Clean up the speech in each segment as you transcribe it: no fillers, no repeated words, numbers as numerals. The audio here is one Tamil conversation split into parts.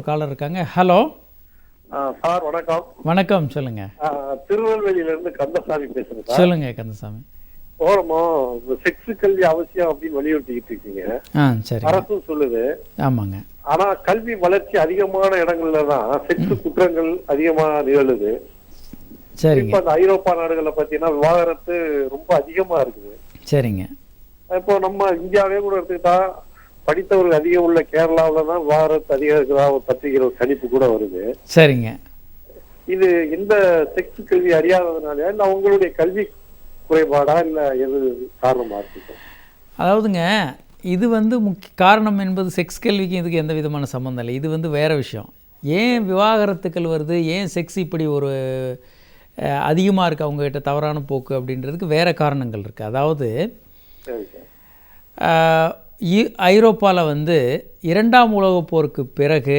காலர் இருக்காங்க. ஹலோ சார், வணக்கம். வணக்கம், சொல்லுங்க. திருநெல்வேலியிலிருந்து கந்தசாமி பேசுறேன் சார். சொல்லுங்க கந்தசாமி. ஓரமோ செக்ஸ் கல்வி அவசியம் அப்படின்னு வலியுறுத்திக்கிட்டு இருக்கீங்க. சரி, அரசும் சொல்லுது. ஆமாங்க. ஆனா கல்வி வளர்ச்சி அதிகமான இடங்கள்ல தான் செக்ஸ் குற்றங்கள் அதிகமா நிகழுது. சரிங்க. இப்ப அந்த ஐரோப்பா நாடுகள்ல பாத்தீங்கன்னா விவாகரத்து ரொம்ப அதிகமா இருக்குது. சரிங்க. இப்போ நம்ம இந்தியாவே கூட எடுத்துக்கிட்டா படித்தவர்கள் அதிகம் உள்ள கேரளாவில தான் விவாகரத்து அதிகம் இருக்கிறதா ஒரு பத்திரிகை ஒரு கணிப்பு கூட வருது. சரிங்க. இது இந்த செக்ஸ் கல்வி அறியாததுனால இல்ல அவங்களுடைய கல்வி குறைபாடா இல்ல எது காரணமா இருக்கு? அதாவதுங்க, இது முக்கிய காரணம் என்பது செக்ஸ் கல்விக்கு இதுக்கு எந்த விதமான சம்மந்தம் இல்லை. இது வேற விஷயம். ஏன் விவாகரத்துக்கள் வருது, ஏன் செக்ஸ் இப்படி ஒரு அதிகமாக இருக்குது அவங்ககிட்ட தவறான போக்கு அப்படின்றதுக்கு வேறு காரணங்கள் இருக்குது. அதாவது ஐரோப்பாவில் இரண்டாம் உலகப் போருக்கு பிறகு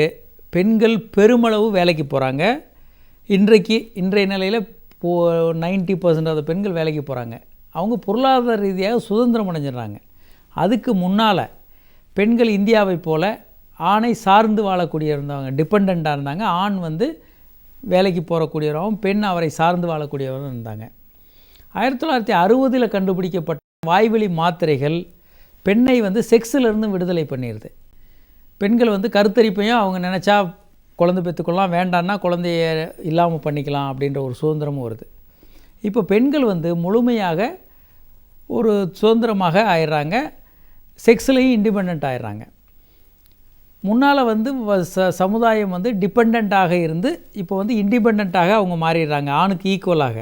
பெண்கள் பெருமளவு வேலைக்கு போகிறாங்க. இன்றைய நிலையில் 90% ஆஃப் பெண்கள் வேலைக்கு போகிறாங்க. அவங்க பொருளாதார ரீதியாக சுதந்திரம் அடைஞ்சிடுறாங்க. அதுக்கு முன்னால் பெண்கள் இந்தியாவை போல் ஆணை சார்ந்து வாழக்கூடிய இருந்தாங்க, டிபெண்ட்டாக இருந்தாங்க. ஆண் வேலைக்கு போகக்கூடியவராகவும் பெண் அவரை சார்ந்து வாழக்கூடியவரும் இருந்தாங்க. 1960 கண்டுபிடிக்கப்பட்ட வாய்வழி மாத்திரைகள் பெண்ணை செக்ஸிலிருந்து விடுதலை பண்ணிடுது. பெண்கள் கருத்தரிப்பையும் அவங்க நினச்சா குழந்தை பெற்றுக்கொள்ளலாம், வேண்டான்னா குழந்தைய இல்லாமல் பண்ணிக்கலாம் அப்படின்ற ஒரு சுதந்திரமும் வருது. இப்போ பெண்கள் முழுமையாக ஒரு சுதந்திரமாக ஆயிடுறாங்க, செக்ஸ்லேயும் இண்டிபெண்ட் ஆயிடுறாங்க. முன்னால் சமுதாயம் டிபெண்ட்டாக இருந்து இப்போ இண்டிபெண்ட்டாக அவங்க மாறிடுறாங்க, ஆணுக்கு ஈக்குவலாக.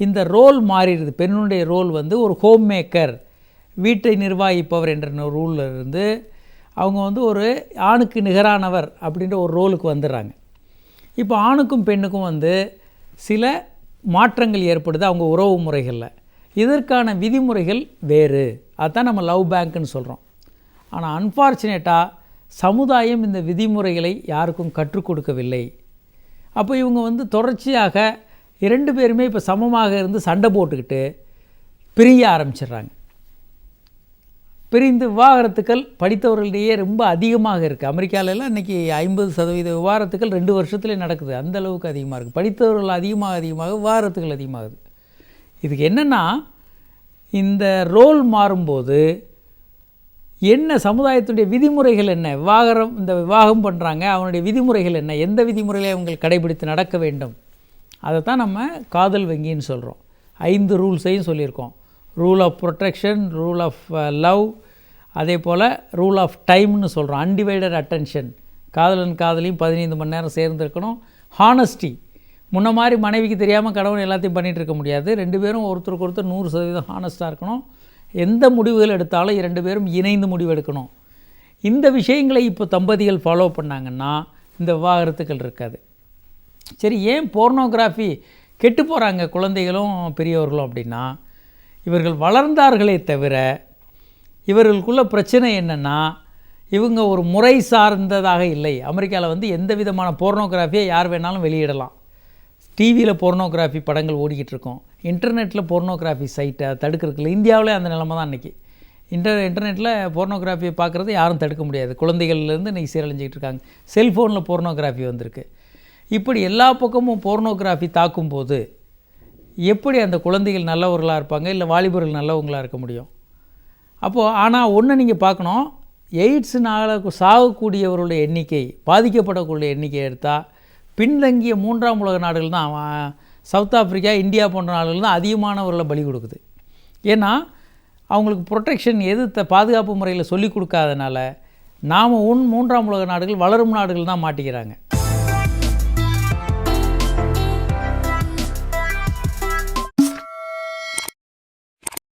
இந்த ரோல் மாறிடுது. பெண்ணுடைய ரோல் ஒரு ஹோம் மேக்கர், வீட்டை நிர்வகிப்பவர் என்ற ரூலில் இருந்து அவங்க ஒரு ஆணுக்கு நிகரானவர் அப்படின்ற ஒரு ரோலுக்கு வந்துடுறாங்க. இப்போ ஆணுக்கும் பெண்ணுக்கும் சில மாற்றங்கள் ஏற்படுது அவங்க உறவு முறைகளில். இதற்கான விதிமுறைகள் வேறு. அதுதான் நம்ம லவ் பேங்க்னு சொல்கிறோம். ஆனால் அன்ஃபார்ச்சுனேட்டாக சமுதாயம் இந்த விதிமுறைகளை யாருக்கும் கற்றுக் கொடுக்கவில்லை. அப்போ இவங்க தொடர்ச்சியாக 2 பேருமே இப்போ சமமாக இருந்து சண்டை போட்டுக்கிட்டு பிரிய ஆரம்பிச்சிடுறாங்க. பிரிந்து விவாகரத்துக்கள் படித்தவர்களிடையே ரொம்ப அதிகமாக இருக்குது. அமெரிக்காவிலலாம் இன்றைக்கி 50% விவாகரத்துக்கள் 2 வருஷத்துலேயே நடக்குது. அந்தளவுக்கு அதிகமாக இருக்குது. படித்தவர்கள் அதிகமாக விவாகரத்துக்கள் அதிகமாகுது. இதுக்கு என்னென்னா, இந்த ரோல் மாறும்போது என்ன சமுதாயத்துடைய விதிமுறைகள் என்ன, விவாகம் பண்ணுறாங்க, அவனுடைய விதிமுறைகள் என்ன, எந்த விதிமுறைகளை அவங்க கடைபிடித்து நடக்க வேண்டும், அதை தான் நம்ம காதல் வங்கின்னு சொல்கிறோம். 5 ரூல்ஸையும் சொல்லியிருக்கோம். Rule of protection, rule of love, அதே போல் ரூல் ஆஃப் டைம்னு சொல்கிறோம். அன்டிவைடட் அட்டென்ஷன், காதலியும் 15 மணி நேரம் சேர்ந்துருக்கணும். ஹானஸ்டி, முன்ன மாதிரி மனைவிக்கு தெரியாமல் கடவுள் எல்லாத்தையும் பண்ணிகிட்டு இருக்க முடியாது. 2 பேரும் ஒருத்தருக்கு ஒருத்தர் 100% ஹானஸ்ட்டாக இருக்கணும். எந்த முடிவுகள் எடுத்தாலும் 2 பேரும் இணைந்து முடிவெடுக்கணும். இந்த விஷயங்களை இப்போ தம்பதிகள் ஃபாலோ பண்ணாங்கன்னா இந்த விவாகரத்துக்கள் இருக்காது. சரி, ஏன் போர்னோகிராஃபி கெட்டு போகிறாங்க குழந்தைகளும் பெரியவர்களும் அப்படின்னா, இவர்கள் வளர்ந்தார்களே தவிர இவர்களுக்குள்ள பிரச்சனை என்னென்னா, இவங்க ஒரு முறை சார்ந்ததாக இல்லை. அமெரிக்காவில் எந்த விதமான போர்னோகிராஃபியை யார் வேணாலும் வெளியிடலாம். டிவியில் போர்னோகிராஃபி படங்கள் ஓடிக்கிட்டு இருக்கோம். இன்டர்நெட்டில் போர்னோகிராஃபி சைட்டை தடுக்கிறதுல இந்தியாவிலே அந்த நிலைமை தான் இன்றைக்கி. இன்டர்நெட்டில் போர்னோகிராஃபியை பார்க்குறது யாரும் தடுக்க முடியாது. குழந்தைகள்லேருந்து இன்றைக்கி சீரழிஞ்சிக்கிட்டு இருக்காங்க. செல்ஃபோனில் போர்னோகிராஃபி வந்திருக்கு. இப்படி எல்லா பக்கமும் போர்னோகிராஃபி தாக்கும்போது எப்படி அந்த குழந்தைகள் நல்லவர்களாக இருப்பாங்க, இல்லை வாலிபர்கள் நல்லவங்களாக இருக்க முடியும்? அப்போது ஆனால் ஒன்று நீங்கள் பார்க்கணும், எய்ட்ஸ்னால் சாகக்கூடியவர்களுடைய எண்ணிக்கை, பாதிக்கப்படக்கூடிய எண்ணிக்கை எடுத்தால் பின்தங்கிய 3ஆம் உலக நாடுகள் தான், சவுத் ஆஃப்ரிக்கா, இந்தியா போன்ற நாடுகள் தான் அதிகமானவர்களை பலி கொடுக்குது. ஏன்னா அவங்களுக்கு ப்ரொடெக்ஷன் பாதுகாப்பு முறையில் சொல்லிக் கொடுக்காதனால நாம் 3ஆம் உலக நாடுகள், வளரும் நாடுகள் தான் மாட்டிக்கிறாங்க.